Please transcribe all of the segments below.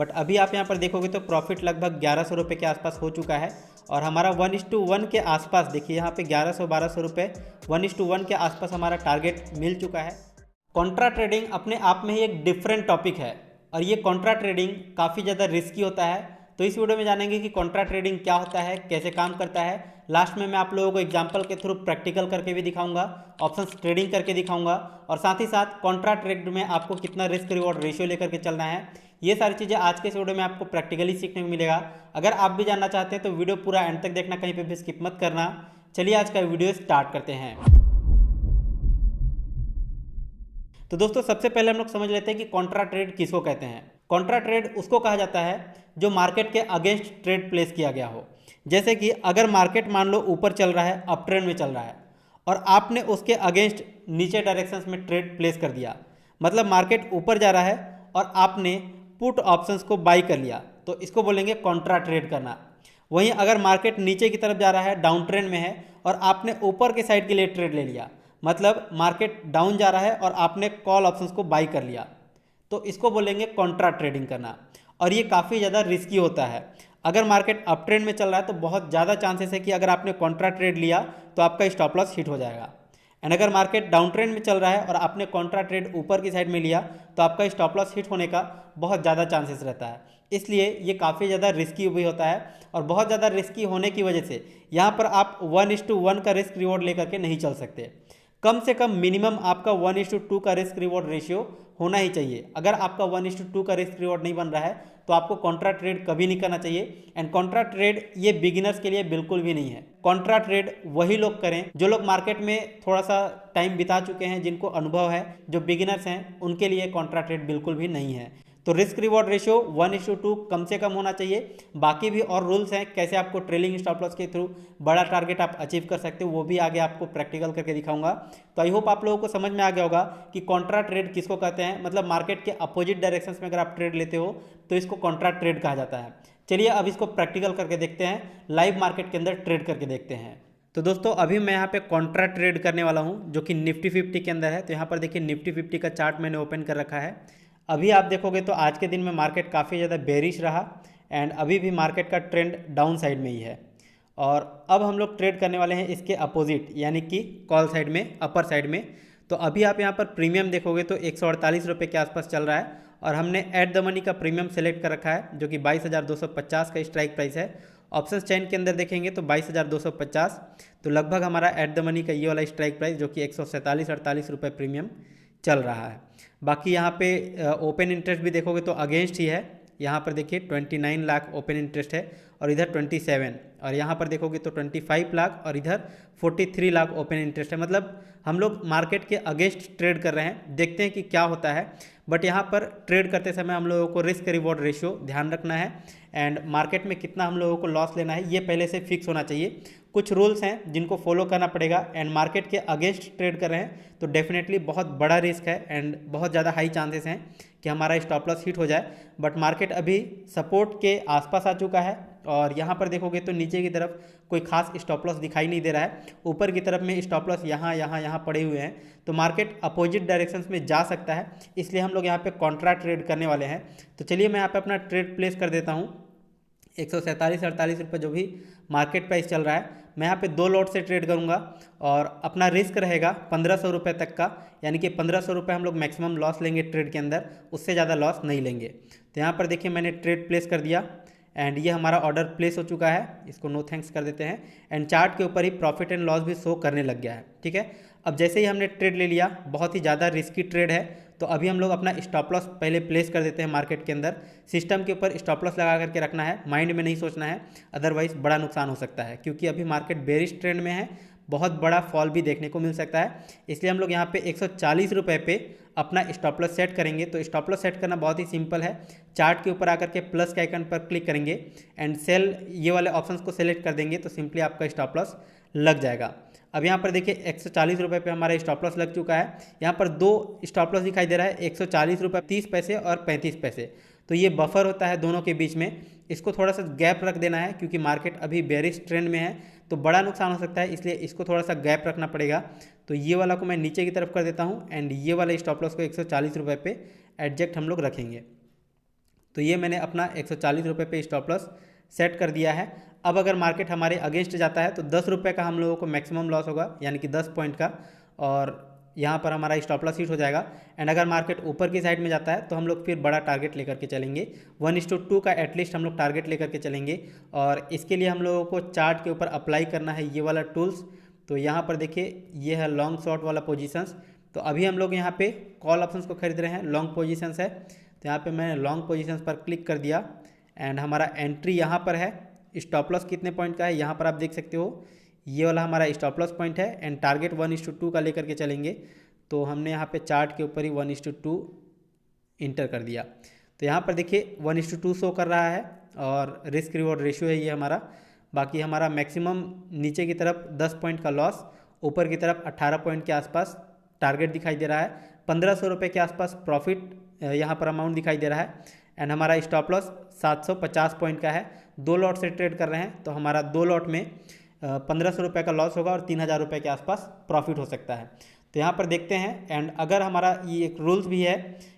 But अभी आप यहाँ पर देखोगे तो प्रॉफिट लगभग 1100 रुपये के आसपास हो चुका है और हमारा 1:1 के आसपास देखिए यहाँ पे 1100-1200 रुपये 1:1 के आसपास हमारा टारगेट मिल चुका है। कॉन्ट्रा ट्रेडिंग अपने आप में ही एक डिफरेंट टॉपिक है और ये कॉन्ट्रा ट्रेडिंग काफ़ी ज़्यादा रिस्की होता है। तो इस वीडियो में जानेंगे कि कॉन्ट्रा ट्रेडिंग क्या होता है, कैसे काम करता है। लास्ट में मैं आप लोगों को एग्जांपल के थ्रू प्रैक्टिकल करके भी दिखाऊंगा, ऑप्शंस ट्रेडिंग करके दिखाऊंगा और साथ ही साथ कॉन्ट्रा ट्रेड में आपको कितना रिस्क रिवॉर्ड रेशियो लेकर के चलना है। ये सारी चीज़ें आज के इस वीडियो में आपको प्रैक्टिकली सीखने को मिलेगा। अगर आप भी जानना चाहते हैं तो वीडियो पूरा एंड तक देखना, कहीं पर भी स्किप मत करना। चलिए आज का वीडियो स्टार्ट करते हैं। तो दोस्तों सबसे पहले हम लोग समझ लेते हैं कि कॉन्ट्रा ट्रेड किसको कहते हैं। कॉन्ट्रा ट्रेड उसको कहा जाता है जो मार्केट के अगेंस्ट ट्रेड प्लेस किया गया हो। जैसे कि अगर मार्केट मान लो ऊपर चल रहा है, अप ट्रेंड में चल रहा है और आपने उसके अगेंस्ट नीचे डायरेक्शंस में ट्रेड प्लेस कर दिया, मतलब मार्केट ऊपर जा रहा है और आपने पुट ऑप्शंस को बाई कर लिया, तो इसको बोलेंगे कॉन्ट्रा ट्रेड करना। वहीं अगर मार्केट नीचे की तरफ जा रहा है, डाउन ट्रेंड में है और आपने ऊपर के साइड के लिए ट्रेड ले लिया, मतलब मार्केट डाउन जा रहा है और आपने कॉल ऑप्शंस को बाई कर लिया, तो इसको बोलेंगे कॉन्ट्रा ट्रेडिंग करना। और ये काफ़ी ज़्यादा रिस्की होता है। अगर मार्केट अप ट्रेंड में चल रहा है तो बहुत ज़्यादा चांसेस है कि अगर आपने कॉन्ट्रा ट्रेड लिया तो आपका स्टॉप लॉस हिट हो जाएगा। एंड अगर मार्केट डाउन ट्रेंड में चल रहा है और आपने कॉन्ट्रा ट्रेड ऊपर की साइड में लिया तो आपका स्टॉप लॉस हिट होने का बहुत ज़्यादा चांसेस रहता है। इसलिए ये काफ़ी ज़्यादा रिस्की भी होता है और बहुत ज़्यादा रिस्की होने की वजह से यहाँ पर आप 1:1 का रिस्क रिवॉर्ड लेकर के नहीं चल सकते। कम से कम मिनिमम आपका 1:2 का रिस्क रिवॉर्ड रेशियो होना ही चाहिए। अगर आपका 1:2 का रिस्क रिवॉर्ड नहीं बन रहा है तो आपको कॉन्ट्रा ट्रेड कभी नहीं करना चाहिए। एंड कॉन्ट्रा ट्रेड ये बिगिनर्स के लिए बिल्कुल भी नहीं है। कॉन्ट्रा ट्रेड वही लोग करें जो लोग मार्केट में थोड़ा सा टाइम बिता चुके हैं, जिनको अनुभव है। जो बिगिनर्स हैं उनके लिए कॉन्ट्रा ट्रेड बिल्कुल भी नहीं है। तो रिस्क रिवॉर्ड रेशियो 1:2 कम से कम होना चाहिए। बाकी भी और रूल्स हैं कैसे आपको ट्रेलिंग स्टॉप लॉस के थ्रू बड़ा टारगेट आप अचीव कर सकते हो, वो भी आगे आपको प्रैक्टिकल करके दिखाऊंगा। तो आई होप आप लोगों को समझ में आ गया होगा कि कॉन्ट्रा ट्रेड किसको कहते हैं। मतलब मार्केट के अपोजिट डायरेक्शंस में अगर आप ट्रेड लेते हो तो इसको कॉन्ट्रा ट्रेड कहा जाता है। चलिए अब इसको प्रैक्टिकल करके देखते हैं, लाइव मार्केट के अंदर ट्रेड करके देखते हैं। तो दोस्तों अभी मैं यहाँ पे कॉन्ट्रा ट्रेड करने वाला हूँ जो कि निफ्टी 50 के अंदर है। तो यहाँ पर देखिए निफ्टी 50 का चार्ट मैंने ओपन कर रखा है। अभी आप देखोगे तो आज के दिन में मार्केट काफ़ी ज़्यादा बेरिश रहा एंड अभी भी मार्केट का ट्रेंड डाउन साइड में ही है। और अब हम लोग ट्रेड करने वाले हैं इसके अपोजिट, यानी कि कॉल साइड में, अपर साइड में। तो अभी आप यहाँ पर प्रीमियम देखोगे तो 148 रुपये के आसपास चल रहा है और हमने एट द मनी का प्रीमियम सेलेक्ट कर रखा है जो कि 22,250 का स्ट्राइक प्राइस है। ऑप्शंस चेन के अंदर देखेंगे तो 22,250, तो लगभग हमारा एट द मनी का ये वाला स्ट्राइक प्राइस जो कि 147-48 रुपये प्रीमियम चल रहा है। बाकी यहाँ पे ओपन इंटरेस्ट भी देखोगे तो अगेंस्ट ही है। यहाँ पर देखिए 29 लाख ओपन इंटरेस्ट है और इधर 27, और यहाँ पर देखोगे तो 25 लाख और इधर 43 लाख ओपन इंटरेस्ट है। मतलब हम लोग मार्केट के अगेंस्ट ट्रेड कर रहे हैं, देखते हैं कि क्या होता है। बट यहाँ पर ट्रेड करते समय हम लोगों को रिस्क रिवॉर्ड रेशियो ध्यान रखना है एंड मार्केट में कितना हम लोगों को लॉस लेना है ये पहले से फिक्स होना चाहिए। कुछ रूल्स हैं जिनको फॉलो करना पड़ेगा एंड मार्केट के अगेंस्ट ट्रेड कर रहे हैं तो डेफिनेटली बहुत बड़ा रिस्क है एंड बहुत ज़्यादा हाई चांसेस हैं कि हमारा स्टॉप लॉस हिट हो जाए। बट मार्केट अभी सपोर्ट के आसपास आ चुका है और यहाँ पर देखोगे तो नीचे की तरफ कोई खास स्टॉप लॉस दिखाई नहीं दे रहा है। ऊपर की तरफ में स्टॉप लॉस यहाँ पड़े हुए हैं, तो मार्केट अपोजिट डायरेक्शंस में जा सकता है। इसलिए हम लोग यहाँ पे कॉन्ट्रा ट्रेड करने वाले हैं। तो चलिए मैं यहाँ पे अपना ट्रेड प्लेस कर देता हूँ। 147-48 रुपये जो भी मार्केट प्राइस चल रहा है, मैं यहाँ पे 2 लॉट से ट्रेड करूँगा और अपना रिस्क रहेगा 1500 रुपये तक का, यानी कि 1500 रुपये हम लोग मैक्सिमम लॉस लेंगे ट्रेड के अंदर, उससे ज़्यादा लॉस नहीं लेंगे। तो यहाँ पर देखिए मैंने ट्रेड प्लेस कर दिया एंड ये हमारा ऑर्डर प्लेस हो चुका है। इसको नो थैंक्स कर देते हैं एंड चार्ट के ऊपर ही प्रॉफिट एंड लॉस भी शो करने लग गया है। ठीक है, अब जैसे ही हमने ट्रेड ले लिया, बहुत ही ज़्यादा रिस्की ट्रेड है, तो अभी हम लोग अपना स्टॉप लॉस पहले प्लेस कर देते हैं मार्केट के अंदर। सिस्टम के ऊपर स्टॉप लॉस लगा करके रखना है, माइंड में नहीं सोचना है, अदरवाइज बड़ा नुकसान हो सकता है क्योंकि अभी मार्केट बेरिश ट्रेंड में है, बहुत बड़ा फॉल भी देखने को मिल सकता है। इसलिए हम लोग यहाँ पे 140 रुपये पे अपना स्टॉप लॉस सेट करेंगे। तो स्टॉप लॉस सेट करना बहुत ही सिंपल है। चार्ट के ऊपर आकर के प्लस के आइकन पर क्लिक करेंगे एंड सेल ये वाले ऑप्शंस को सेलेक्ट कर देंगे तो सिंपली आपका स्टॉप लॉस लग जाएगा। अब यहाँ पर देखिए 140 रुपये पे हमारा स्टॉप लॉस लग चुका है। यहाँ पर 2 स्टॉप लॉस दिखाई दे रहा है, 140 रुपये 30 पैसे और 35 पैसे। तो ये बफर होता है दोनों के बीच में, इसको थोड़ा सा गैप रख देना है क्योंकि मार्केट अभी बेरिश ट्रेंड में है तो बड़ा नुकसान हो सकता है, इसलिए इसको थोड़ा सा गैप रखना पड़ेगा। तो ये वाला को मैं नीचे की तरफ कर देता हूँ एंड ये वाला स्टॉप लॉस को 140 रुपये पे एडजस्ट हम लोग रखेंगे। तो ये मैंने अपना 140 रुपये पे स्टॉप लॉस सेट कर दिया है। अब अगर मार्केट हमारे अगेंस्ट जाता है तो 10 रुपये का हम लोगों को मैक्सिमम लॉस होगा, यानी कि 10 पॉइंट का, और यहाँ पर हमारा स्टॉप लॉस हिट हो जाएगा। एंड अगर मार्केट ऊपर की साइड में जाता है तो हम लोग फिर बड़ा टारगेट लेकर के चलेंगे, 1:2 का एटलीस्ट हम लोग टारगेट लेकर के चलेंगे। और इसके लिए हम लोगों को चार्ट के ऊपर अप्लाई करना है ये वाला टूल्स। तो यहाँ पर देखिए ये है लॉन्ग शॉर्ट वाला पोजीशंस। तो अभी हम लोग यहाँ पे कॉल ऑप्शंस को खरीद रहे हैं, लॉन्ग पोजीशंस है। तो यहाँ पे मैंने लॉन्ग पोजीशंस पर क्लिक कर दिया एंड हमारा एंट्री यहाँ पर है। स्टॉप लॉस कितने पॉइंट का है यहाँ पर आप देख सकते हो, ये वाला हमारा स्टॉप लॉस पॉइंट है। एंड टारगेट 1:2 का लेकर के चलेंगे। तो हमने यहाँ पे चार्ट के ऊपर ही 1:2 इंटर कर दिया। तो यहाँ पर देखिए 1:2 शो कर रहा है और रिस्क रिवॉर्ड रेशियो है ये हमारा। बाकी हमारा मैक्सिमम नीचे की तरफ 10 पॉइंट का लॉस, ऊपर की तरफ 18 पॉइंट के आसपास टारगेट दिखाई दे रहा है। 1500 रुपये के आसपास प्रॉफिट यहाँ पर अमाउंट दिखाई दे रहा है। एंड हमारा स्टॉप लॉस 750 पॉइंट का है। 2 लॉट से ट्रेड कर रहे हैं तो हमारा 2 लॉट में 1500 रुपये का लॉस होगा और 3000 रुपये के आसपास प्रॉफिट हो सकता है। तो यहाँ पर देखते हैं। एंड अगर हमारा ये एक रूल्स भी है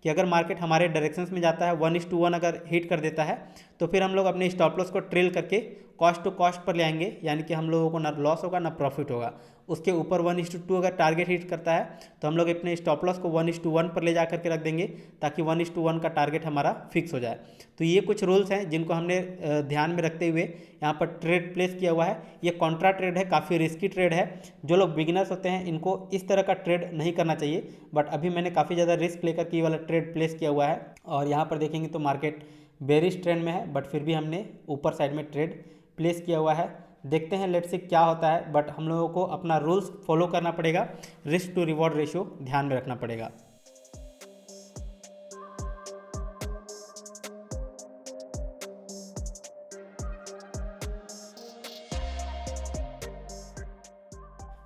कि अगर मार्केट हमारे डायरेक्शंस में जाता है 1:1 अगर हिट कर देता है तो फिर हम लोग अपने स्टॉप लॉस को ट्रेल करके कॉस्ट टू कॉस्ट पर ले आएंगे, यानी कि हम लोगों को ना लॉस होगा ना प्रॉफिट होगा। उसके ऊपर 1:2 अगर टारगेट हिट करता है तो हम लोग अपने स्टॉप लॉस को 1:1 पर ले जा करके रख देंगे ताकि 1:1 का टारगेट हमारा फिक्स हो जाए। तो ये कुछ रूल्स हैं जिनको हमने ध्यान में रखते हुए यहाँ पर ट्रेड प्लेस किया हुआ है। ये कॉन्ट्रा ट्रेड है, काफ़ी रिस्की ट्रेड है। जो लोग बिगिनर्स होते हैं इनको इस तरह का ट्रेड नहीं करना चाहिए, बट अभी मैंने काफ़ी ज़्यादा रिस्क लेकर के ये वाला ट्रेड प्लेस किया हुआ है। और यहाँ पर देखेंगे तो मार्केट बेरिश ट्रेंड में है, बट फिर भी हमने ऊपर साइड में ट्रेड प्लेस किया हुआ है। देखते हैं लेट्स से क्या होता है, बट हम लोगों को अपना रूल्स फॉलो करना पड़ेगा, रिस्क टू रिवॉर्ड रेशियो ध्यान में रखना पड़ेगा।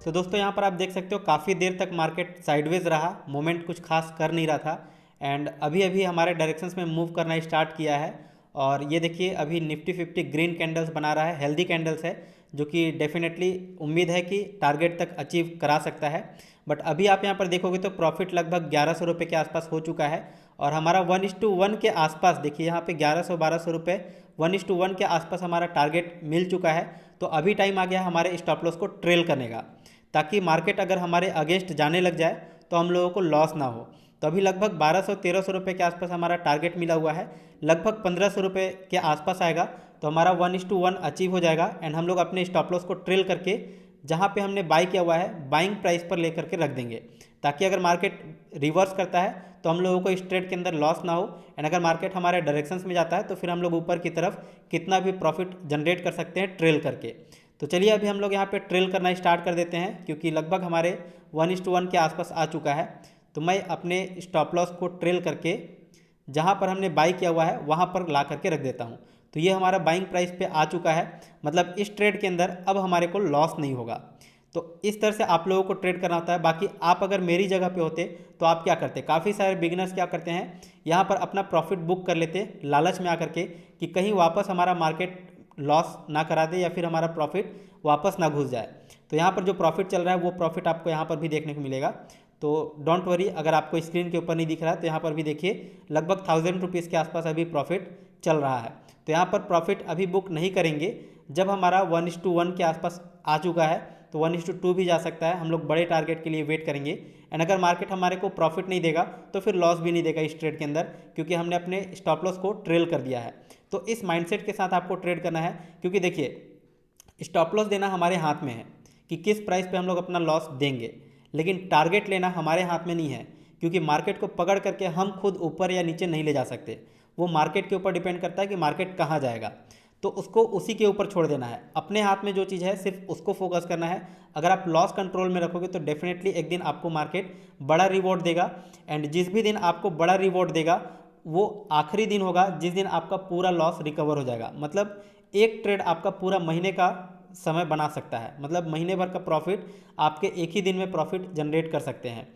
तो दोस्तों यहाँ पर आप देख सकते हो काफ़ी देर तक मार्केट साइडवेज रहा, मोमेंट कुछ खास कर नहीं रहा था। एंड अभी अभी हमारे डायरेक्शंस में मूव करना स्टार्ट किया है। और ये देखिए अभी निफ्टी 50 ग्रीन कैंडल्स बना रहा है, हेल्दी कैंडल्स है, जो कि डेफिनेटली उम्मीद है कि टारगेट तक अचीव करा सकता है। बट अभी आप यहाँ पर देखोगे तो प्रॉफिट लगभग 1100 रुपये के आसपास हो चुका है। और हमारा 1:1 के आसपास देखिए यहाँ पे 1100-1200 रुपये 1:1 के आसपास हमारा टारगेट मिल चुका है। तो अभी टाइम आ गया हमारे स्टॉप लॉस को ट्रेल करने का, ताकि मार्केट अगर हमारे अगेंस्ट जाने लग जाए तो हम लोगों को लॉस ना हो। तो अभी लगभग 1200-1300 रुपये के आसपास हमारा टारगेट मिला हुआ है, लगभग 1500 रुपये के आसपास आएगा तो हमारा 1:1 अचीव हो जाएगा। एंड हम लोग अपने स्टॉप लॉस को ट्रेल करके जहाँ पे हमने बाई किया हुआ है बाइंग प्राइस पर लेकर के रख देंगे, ताकि अगर मार्केट रिवर्स करता है तो हम लोगों को इस ट्रेड के अंदर लॉस ना हो। एंड अगर मार्केट हमारे डायरेक्शंस में जाता है तो फिर हम लोग ऊपर की तरफ कितना भी प्रॉफिट जनरेट कर सकते हैं ट्रेल करके। तो चलिए अभी हम लोग यहाँ पे ट्रेल करना स्टार्ट कर देते हैं, क्योंकि लगभग हमारे 1:1 के आसपास आ चुका है। तो मैं अपने स्टॉप लॉस को ट्रेल करके जहाँ पर हमने बाई किया हुआ है वहाँ पर ला करके रख देता हूँ। तो ये हमारा बाइंग प्राइस पे आ चुका है, मतलब इस ट्रेड के अंदर अब हमारे को लॉस नहीं होगा। तो इस तरह से आप लोगों को ट्रेड करना होता है। बाकी आप अगर मेरी जगह पे होते तो आप क्या करते, काफ़ी सारे बिगिनर्स क्या करते हैं यहाँ पर अपना प्रॉफिट बुक कर लेते लालच में आकर के कि कहीं वापस हमारा मार्केट लॉस ना करा दे या फिर हमारा प्रॉफिट वापस ना घुस जाए। तो यहाँ पर जो प्रॉफिट चल रहा है वो प्रॉफिट आपको यहाँ पर भी देखने को मिलेगा। तो डोंट वरी, अगर आपको स्क्रीन के ऊपर नहीं दिख रहा है तो यहाँ पर भी देखिए लगभग 1000 रुपीज़ के आसपास अभी प्रॉफिट चल रहा है। तो यहाँ पर प्रॉफिट अभी बुक नहीं करेंगे, जब हमारा 1:1 के आसपास आ चुका है तो 1:2 भी जा सकता है। हम लोग बड़े टारगेट के लिए वेट करेंगे। एंड अगर मार्केट हमारे को प्रॉफिट नहीं देगा तो फिर लॉस भी नहीं देगा इस ट्रेड के अंदर, क्योंकि हमने अपने स्टॉप लॉस को ट्रेल कर दिया है। तो इस माइंडसेट के साथ आपको ट्रेड करना है, क्योंकि देखिए स्टॉप लॉस देना हमारे हाथ में है कि किस प्राइस पे हम लोग अपना लॉस देंगे, लेकिन टारगेट लेना हमारे हाथ में नहीं है, क्योंकि मार्केट को पकड़ करके हम खुद ऊपर या नीचे नहीं ले जा सकते। वो मार्केट के ऊपर डिपेंड करता है कि मार्केट कहाँ जाएगा, तो उसको उसी के ऊपर छोड़ देना है। अपने हाथ में जो चीज़ है सिर्फ उसको फोकस करना है। अगर आप लॉस कंट्रोल में रखोगे तो डेफिनेटली एक दिन आपको मार्केट बड़ा रिवॉर्ड देगा। एंड जिस भी दिन आपको बड़ा रिवॉर्ड देगा वो आखिरी दिन होगा जिस दिन आपका पूरा लॉस रिकवर हो जाएगा। मतलब एक ट्रेड आपका पूरा महीने का समय बना सकता है, मतलब महीने भर का प्रॉफिट आपके एक ही दिन में प्रॉफिट जनरेट कर सकते हैं।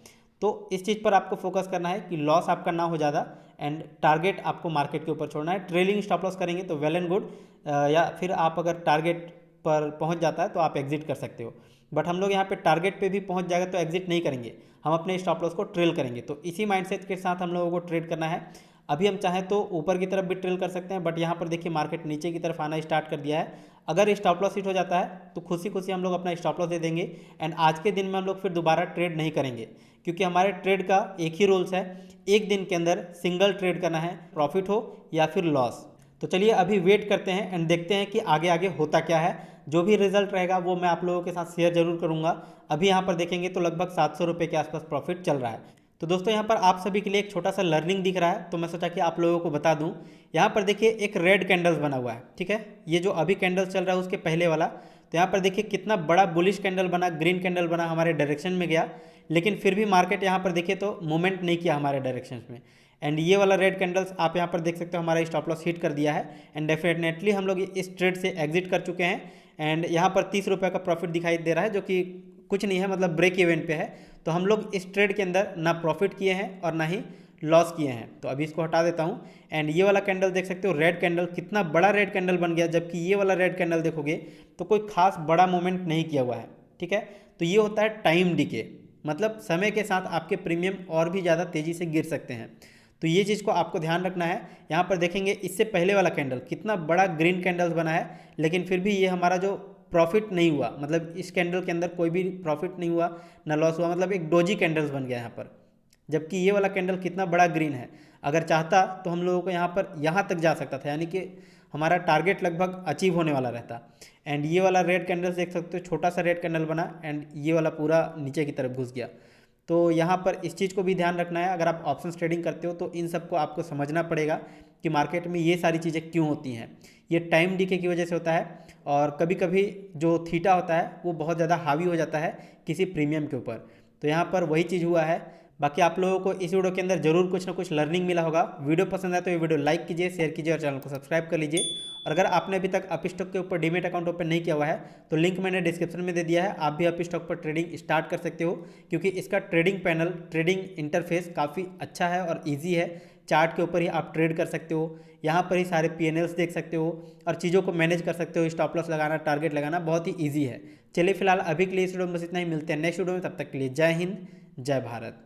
तो इस चीज़ पर आपको फोकस करना है कि लॉस आपका ना हो ज़्यादा, एंड टारगेट आपको मार्केट के ऊपर छोड़ना है। ट्रेलिंग स्टॉप लॉस करेंगे तो वेल एंड गुड, या फिर आप अगर टारगेट पर पहुंच जाता है तो आप एग्जिट कर सकते हो। बट हम लोग यहाँ पे टारगेट पे भी पहुंच जाएगा तो एग्जिट नहीं करेंगे, हम अपने स्टॉप लॉस को ट्रेल करेंगे। तो इसी माइंडसेट के साथ हम लोगों को ट्रेड करना है। अभी हम चाहें तो ऊपर की तरफ भी ट्रेल कर सकते हैं, बट यहाँ पर देखिए मार्केट नीचे की तरफ आना स्टार्ट कर दिया है। अगर स्टॉप लॉस हिट हो जाता है तो खुशी खुशी हम लोग अपना स्टॉप लॉस दे देंगे एंड आज के दिन में हम लोग फिर दोबारा ट्रेड नहीं करेंगे, क्योंकि हमारे ट्रेड का एक ही रूल्स है, एक दिन के अंदर सिंगल ट्रेड करना है, प्रॉफिट हो या फिर लॉस। तो चलिए अभी वेट करते हैं एंड देखते हैं कि आगे आगे होता क्या है। जो भी रिजल्ट रहेगा वो मैं आप लोगों के साथ शेयर जरूर करूंगा। अभी यहाँ पर देखेंगे तो लगभग 700 रुपये के आसपास प्रॉफिट चल रहा है। तो दोस्तों यहाँ पर आप सभी के लिए एक छोटा सा लर्निंग दिख रहा है, तो मैं सोचा कि आप लोगों को बता दूं। यहाँ पर देखिए एक रेड कैंडल्स बना हुआ है, ठीक है, ये जो अभी कैंडल्स चल रहा है उसके पहले वाला। तो यहाँ पर देखिए कितना बड़ा बुलिश कैंडल बना, ग्रीन कैंडल बना, हमारे डायरेक्शन में गया, लेकिन फिर भी मार्केट यहाँ पर देखिए तो मूवमेंट नहीं किया हमारे डायरेक्शन में। एंड ये वाला रेड कैंडल्स आप यहाँ पर देख सकते हो हमारा स्टॉप लॉस हिट कर दिया है एंड डेफिनेटली हम लोग इस ट्रेड से एग्जिट कर चुके हैं। एंड यहाँ पर 30 रुपये का प्रॉफिट दिखाई दे रहा है, जो कि कुछ नहीं है, मतलब ब्रेक इवेंट पे है। तो हम लोग इस ट्रेड के अंदर ना प्रॉफिट किए हैं और ना ही लॉस किए हैं। तो अभी इसको हटा देता हूँ एंड ये वाला कैंडल देख सकते हो, रेड कैंडल, कितना बड़ा रेड कैंडल बन गया, जबकि ये वाला रेड कैंडल देखोगे तो कोई खास बड़ा मूवमेंट नहीं किया हुआ है, ठीक है। तो ये होता है टाइम डिके, मतलब समय के साथ आपके प्रीमियम और भी ज़्यादा तेज़ी से गिर सकते हैं। तो ये चीज़ को आपको ध्यान रखना है। यहाँ पर देखेंगे इससे पहले वाला कैंडल कितना बड़ा ग्रीन कैंडल्स बना है, लेकिन फिर भी ये हमारा जो प्रॉफिट नहीं हुआ, मतलब इस कैंडल के अंदर कोई भी प्रॉफिट नहीं हुआ ना लॉस हुआ, मतलब एक डोजी कैंडल्स बन गया यहाँ पर। जबकि ये वाला कैंडल कितना बड़ा ग्रीन है, अगर चाहता तो हम लोगों को यहाँ पर यहाँ तक जा सकता था, यानी कि हमारा टारगेट लगभग अचीव होने वाला रहता। एंड ये वाला रेड कैंडल्स देख सकते हो, छोटा सा रेड कैंडल बना एंड ये वाला पूरा नीचे की तरफ घुस गया। तो यहाँ पर इस चीज़ को भी ध्यान रखना है। अगर आप ऑप्शंस ट्रेडिंग करते हो तो इन सबको आपको समझना पड़ेगा कि मार्केट में ये सारी चीज़ें क्यों होती हैं। ये टाइम डीके की वजह से होता है और कभी कभी जो थीटा होता है वो बहुत ज़्यादा हावी हो जाता है किसी प्रीमियम के ऊपर। तो यहाँ पर वही चीज़ हुआ है। बाकी आप लोगों को इस वीडियो के अंदर जरूर कुछ ना कुछ लर्निंग मिला होगा। वीडियो पसंद आए तो ये वीडियो लाइक कीजिए, शेयर कीजिए और चैनल को सब्सक्राइब कर लीजिए। और अगर आपने अभी तक अपस्टॉक के ऊपर डीमेट अकाउंट ओपन नहीं किया हुआ है तो लिंक मैंने डिस्क्रिप्शन में दे दिया है, आप भी अपस्टॉक पर ट्रेडिंग स्टार्ट कर सकते हो, क्योंकि इसका ट्रेडिंग पैनल, ट्रेडिंग इंटरफेस काफ़ी अच्छा है और ईजी है। चार्ट के ऊपर ही आप ट्रेड कर सकते हो, यहाँ पर ही सारे PNLs देख सकते हो और चीज़ों को मैनेज कर सकते हो। स्टॉप लॉस लगाना, टारगेट लगाना बहुत ही ईजी है। चलिए फिलहाल अभी के लिए इस वीडियो में बस इतना ही, मिलते हैं नेक्स्ट वीडियो में, तब तक के लिए जय हिंद, जय भारत।